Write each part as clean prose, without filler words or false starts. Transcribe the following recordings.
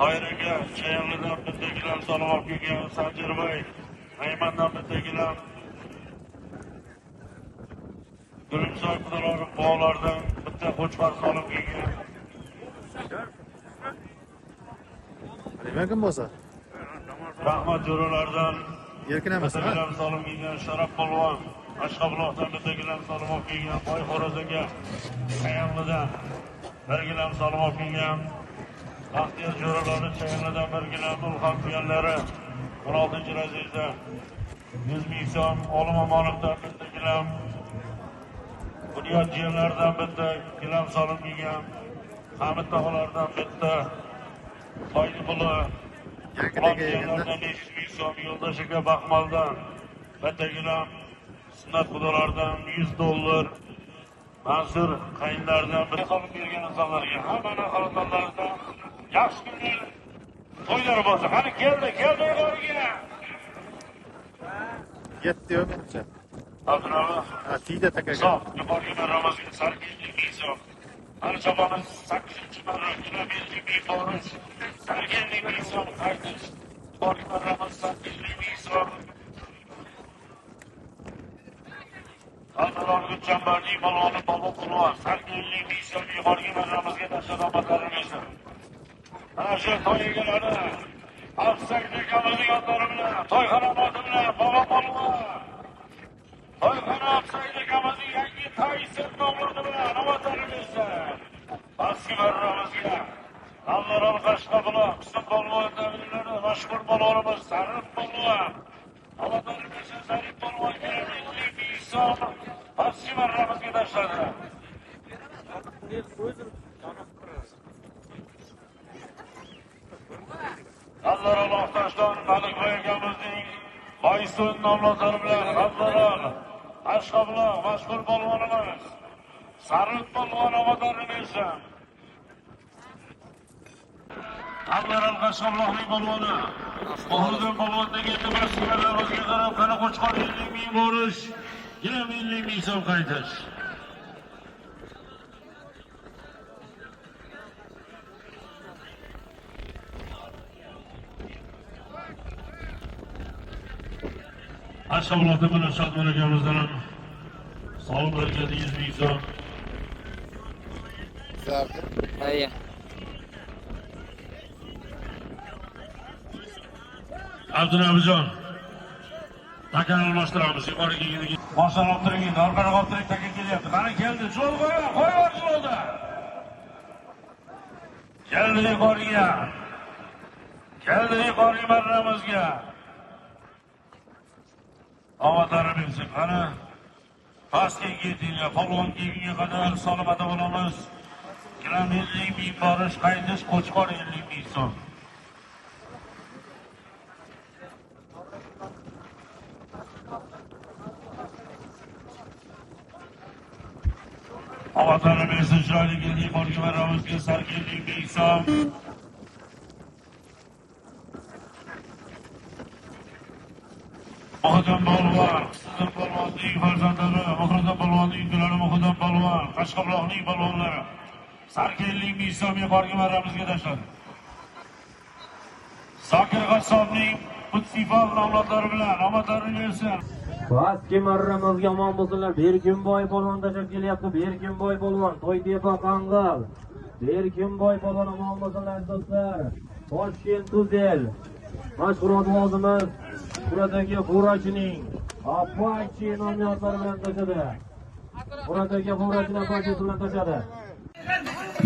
Hayriga, Chayonlidan bitta gilam solib olib kelgan Sanjirbay, Aymandan bitta gilam, Gulumsoy Qudalorov bog'lardan bitta qo'chqor solib kelgan. Nima kim bo'lsa? Rahmat jo'ralardan Erkin emas, bitta gilam solib kelgan Sharaf polvon, Ashqobloqdan bitta gilam solib olib kelgan Boy Xo'rozaga, Chayonlidan bir gilam solib olib kelgan. Baxtiyor jo'ralari Chayonlidan bir gilam, Ulxan kuyanlari 16-razreda 100 ming so'm, Olim Omonovdan bitta gilam, Bunyod jiyanlaridan bitta gilam solib kelgan, Hamid tog'alardan bitta Toyli puli, Qulonjiyanlardan 500 ming so'm, Yo'ldosh aka Baxmaldan bitta gilam, Sunnat Xudolardan $100, Mansur Qayinlardan bir solib bergan insonlarga, hammani xonadonlaridan yaxshi kunlar, to'ylar bo'lsa, qani keldi yuqoriga. Yetdi-yu menimcha. Abdurahmon Tiyda takaga. So'p, yuqoriga Ramazon sarkinlik so'p. Qani chopamiz 8-marra kilometrga borish. Sarkinlik so'p qaytish. Yuqoriga Ramazon sarkinlik so'p. Alloh chambarning baloni bobo qulon. Sarkinlik so'p yuqoriga Ramazonga tashlab bersin. Ana shu to'ygalarni Afsakda kamazning otlari bilan, to'yxona oti bilan bobo polvon. To'yxona Afsakda kamazning yangi Tayson nomlari bilan ovotlari bersin. Baski marramizga Alloh Qashqabuloq, Qism polvon davrlari mashhur polvonimiz Sarif polvon. Ovotlari bersin Sarif polvon kerakli inson. Baski marramizga tashladi. Alloh Toshdan Malik akamizning Oysun nomlari bilan Alloh Ashqobloq mashhur polvonimiz Sarif polvon ovotlari bersin. Alloh Qashqobloqning polvoni Qo'g'irdan polvondagi e'tiborchilarga qarab qana qo'chqor 50 ming borish, yana 50 ming so'm qaytish. Ashqobloqda bilan Shodmon akamizdan ham sog'liq barakati 100 ming so'm. Ayya. Abdurahimjon takani almashtiramiz. Yuqoriga keldik. Boshdan olib turing, orqaga olib turing, taka kelyapti. Qani keldi, yo'l qo'yar yo'lda. Keldi yuqoriga. Keldi yuqoriga marramizga. Ovotlari bersin. Qani pastga ketinglar, polvon keginga qadar solomata bo'lamiz. Gilam 50 ming borish, qaytish, qo'chqor 50 ming so'm. Ovotlari bersin, chiroyli keldi, yuqoriga marramizga sarkinlik ming so'm. Muhidam polvon, Sizdan polvonning farzandlari, Muhidam polvonning ukalari, Muhidam polvon, Qashqobloqning polvonlari sarkinlik ming so'm yuqoriga marramizga tashladi. Zokir G'assobning Butsifal nomlari bilan omadlarini bersin. Baski marramizga omon bo'lsinlar. Berkinboy polvon tashlab kelyapti. Berkinboy polvon, To'ytepa Qangal. Berkinboy polvon omon bo'lsinlar do'stlar. Toshkent Tuzel. Mashhur ovozimiz buradagi Burachining Apache nomlari bilan tashladi. Buradagi Burachining Apache bilan tashladi.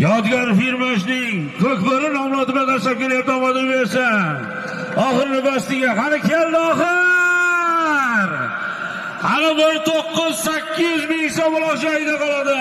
Yodgor firmasining Ko'kburi nomlari bilan tashlab kelyapti, omadini bersin. Oxirgi bastiga qani keldi oxir. Qani 9-8 ming so'm joyida qoladi.